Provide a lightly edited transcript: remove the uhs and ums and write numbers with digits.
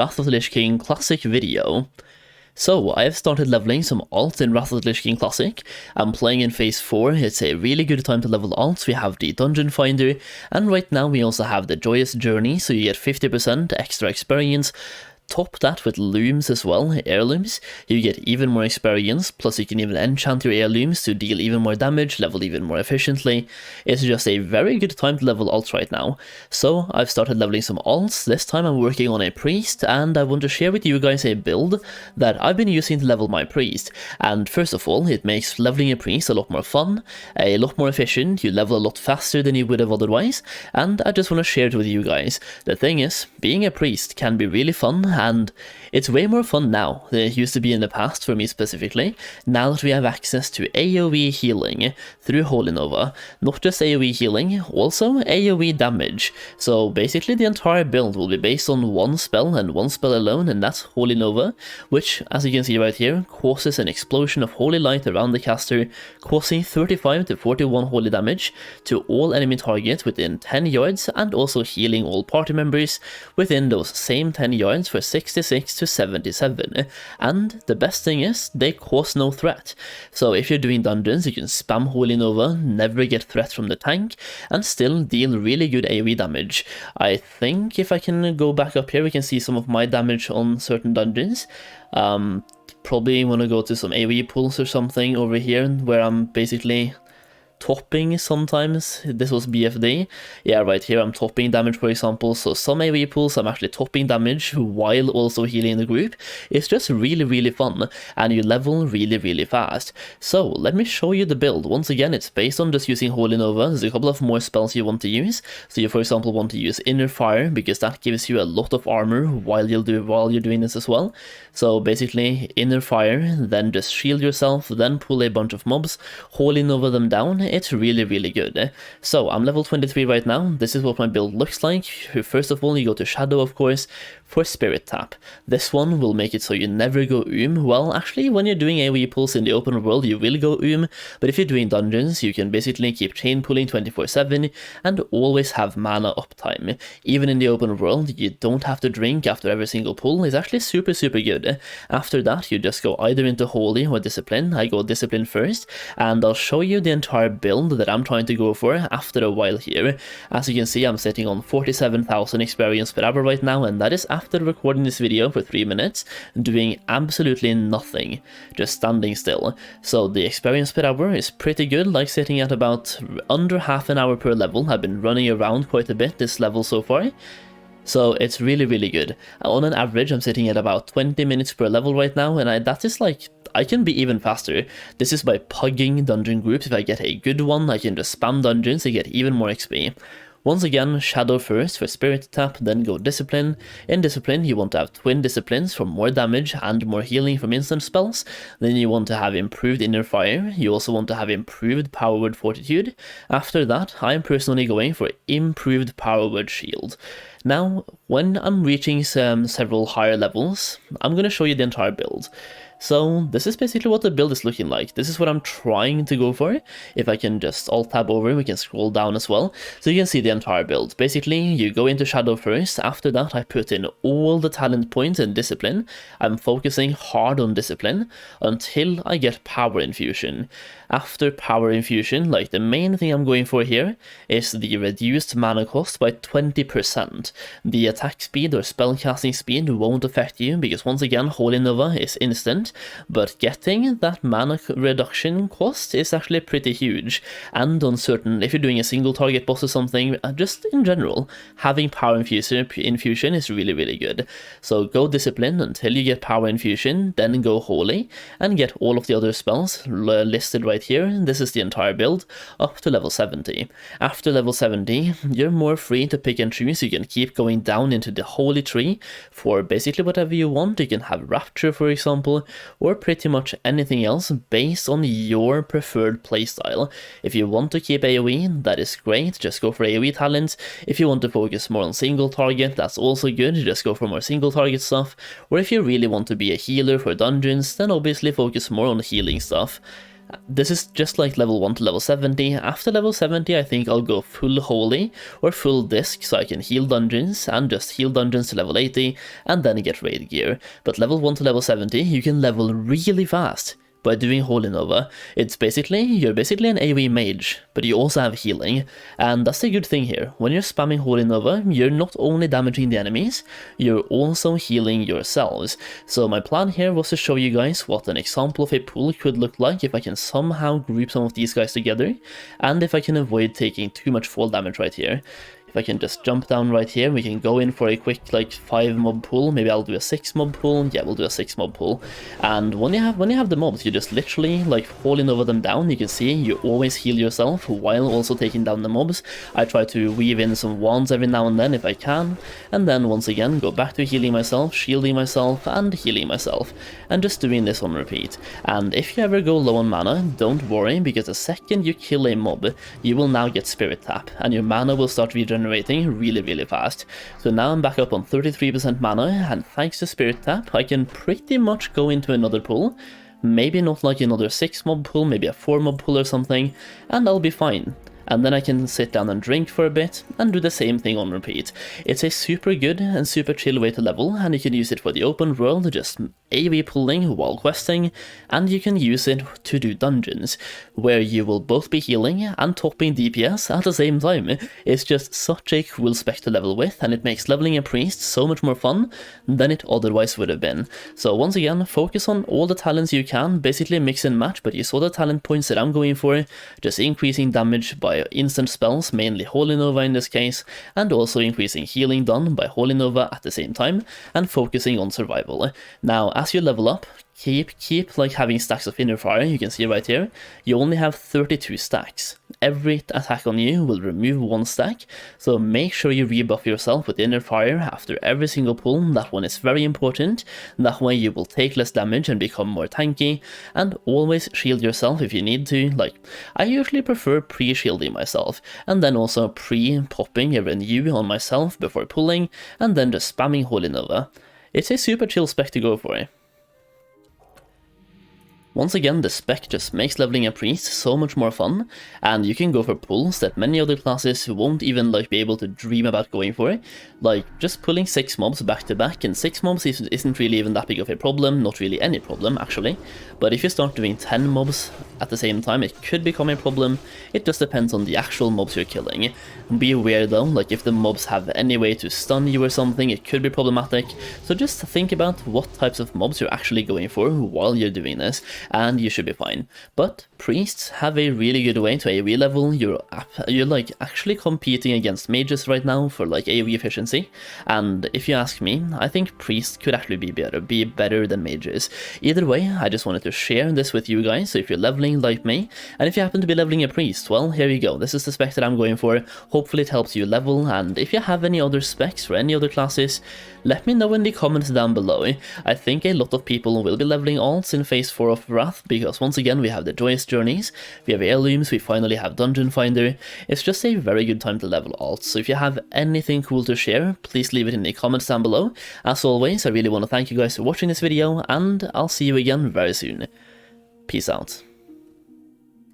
Wrath of the Lich King Classic video. So, I have started leveling some alts in Wrath of the Lich King Classic. I'm playing in phase 4, it's a really good time to level alts. We have the Dungeon Finder, and right now we also have the Joyous Journey, so you get 50% extra experience. Top that with looms as well, heirlooms, you get even more experience, plus you can even enchant your heirlooms to deal even more damage, level even more efficiently. It's just a very good time to level alts right now. So I've started leveling some alts. This time I'm working on a priest, and I want to share with you guys a build that I've been using to level my priest. And first of all, it makes leveling a priest a lot more fun, a lot more efficient, you level a lot faster than you would have otherwise, and I just want to share it with you guys. The thing is, being a priest can be really fun, and it's way more fun now than it used to be in the past for me specifically, now that we have access to AoE healing through Holy Nova. Not just AoE healing, also AoE damage. So basically the entire build will be based on one spell and one spell alone, and that's Holy Nova, which, as you can see right here, causes an explosion of holy light around the caster, causing 35 to 41 holy damage to all enemy targets within 10 yards, and also healing all party members within those same 10 yards for 66 to 77, and the best thing is, they cause no threat. So if you're doing dungeons, you can spam Holy Nova, never get threat from the tank, and still deal really good AoE damage. I think if I can go back up here, we can see some of my damage on certain dungeons. Probably want to go to some AoE pools or something over here, where I'm basically topping sometimes. This was BFD. Yeah, right here I'm topping damage, for example. So some AoE pools I'm actually topping damage while also healing the group. It's just really fun, and you level really fast. So let me show you the build. Once again, it's based on just using Holy Nova. There's a couple of more spells you want to use. So you, for example, want to use Inner Fire, because that gives you a lot of armor while you're doing this as well. So basically Inner Fire, then just shield yourself, then pull a bunch of mobs, Holy Nova them down. It's really good. So I'm level 23 right now. This is what my build looks like. First of all, you go to Shadow, of course, for Spirit Tap. This one will make it so you never go Well, actually, when you're doing AoE pulls in the open world, you will go but if you're doing dungeons, you can basically keep chain pulling 24/7 and always have mana uptime. Even in the open world, you don't have to drink after every single pull. It's actually super good. After that, you just go either into Holy or Discipline. I go Discipline first, and I'll show you the entire build that I'm trying to go for after a while here. As you can see, I'm sitting on 47,000 experience per hour right now, and that is after recording this video for 3 minutes, doing absolutely nothing, just standing still. So the experience per hour is pretty good, like sitting at about under half an hour per level. I've been running around quite a bit this level so far. So it's really good. On an average, I'm sitting at about 20 minutes per level right now, and that is like, I can be even faster. This is by pugging dungeon groups. If I get a good one, I can just spam dungeons to get even more XP. Once again, Shadow first for Spirit Tap, then go Discipline. In Discipline, you want to have Twin Disciplines for more damage and more healing from instant spells. Then you want to have improved Inner Fire. You also want to have improved Power Word Fortitude. After that, I'm personally going for improved Power Word Shield. Now, when I'm reaching several higher levels, I'm going to show you the entire build. So this is basically what the build is looking like. This is what I'm trying to go for. If I can just alt-tab over, we can scroll down as well. So you can see the entire build. Basically, you go into Shadow first. After that, I put in all the talent points in Discipline. I'm focusing hard on Discipline until I get Power Infusion. After Power Infusion, like the main thing I'm going for here is the reduced mana cost by 20%. The attack speed or spellcasting speed won't affect you, because once again, Holy Nova is instant, but getting that mana reduction cost is actually pretty huge. And on certain, if you're doing a single target boss or something, just in general, having Power Infusion is really good. So go Discipline until you get Power Infusion, then go Holy, and get all of the other spells listed right here. This is the entire build up to level 70. After level 70, you're more free to pick and choose. You can keep going down into the Holy Tree for basically whatever you want. You can have Rapture, for example, or pretty much anything else based on your preferred playstyle. If you want to keep AoE, that is great, just go for AoE talents. If you want to focus more on single target, that's also good, just go for more single target stuff. Or if you really want to be a healer for dungeons, then obviously focus more on healing stuff. This is just like level 1 to level 70. After level 70, I think I'll go full holy or full disc so I can heal dungeons and just heal dungeons to level 80 and then get raid gear. But level 1 to level 70, you can level really fast by doing Holy Nova. You're basically an AoE mage, but you also have healing, and that's the good thing here. When you're spamming Holy Nova, you're not only damaging the enemies, you're also healing yourselves. So my plan here was to show you guys what an example of a pool could look like if I can somehow group some of these guys together, and if I can avoid taking too much fall damage right here. If I can just jump down right here, we can go in for a quick like 5 mob pull. Maybe I'll do a 6 mob pull. Yeah, we'll do a 6 mob pull. And when you have the mobs, you just literally like falling over them down. You can see you always heal yourself while also taking down the mobs. I try to weave in some wands every now and then if I can, and then once again go back to healing myself, shielding myself, and healing myself, and just doing this on repeat. And if you ever go low on mana, don't worry, because the second you kill a mob, you will now get Spirit Tap, and your mana will start regenerating really fast. So now I'm back up on 33% mana, and thanks to Spirit Tap, I can pretty much go into another pull. Maybe not like another 6 mob pull, maybe a 4 mob pull or something, and I'll be fine. And then I can sit down and drink for a bit, and do the same thing on repeat. It's a super good and super chill way to level, and you can use it for the open world, just AoE pulling while questing, and you can use it to do dungeons, where you will both be healing and topping DPS at the same time. It's just such a cool spec to level with, and it makes leveling a priest so much more fun than it otherwise would have been. So once again, focus on all the talents you can, basically mix and match, but you saw the talent points that I'm going for, just increasing damage by instant spells, mainly Holy Nova in this case, and also increasing healing done by Holy Nova at the same time, and focusing on survival. Now, as you level up, keep like having stacks of inner fire. You can see right here, you only have 32 stacks. Every attack on you will remove 1 stack, so make sure you rebuff yourself with inner fire after every single pull. That one is very important. That way you will take less damage and become more tanky, and always shield yourself if you need to. Like, I usually prefer pre-shielding myself, and then also pre-popping a renew on myself before pulling, and then just spamming Holy Nova. It's a super chill spec to go for. Once again, the spec just makes leveling a priest so much more fun, and you can go for pulls that many other classes won't even like be able to dream about going for. Like just pulling 6 mobs back to back, and 6 mobs isn't really even that big of a problem, not really any problem actually. But if you start doing 10 mobs at the same time, it could become a problem. It just depends on the actual mobs you're killing. Be aware though, like if the mobs have any way to stun you or something, it could be problematic. So just think about what types of mobs you're actually going for while you're doing this, and you should be fine. But priests have a really good way to AoE level. You're like actually competing against mages right now for like AoE efficiency, and if you ask me, I think priests could actually be better than mages. Either way, I just wanted to share this with you guys. So if you're leveling like me, and if you happen to be leveling a priest, well, here you go. This is the spec that I'm going for. Hopefully it helps you level, and if you have any other specs for any other classes, let me know in the comments down below. I think a lot of people will be leveling alts in phase 4 of Wrath, because once again we have the Joyous Journeys, we have Heirlooms, we finally have Dungeon Finder. It's just a very good time to level alts, so if you have anything cool to share, please leave it in the comments down below. As always, I really want to thank you guys for watching this video, and I'll see you again very soon. Peace out.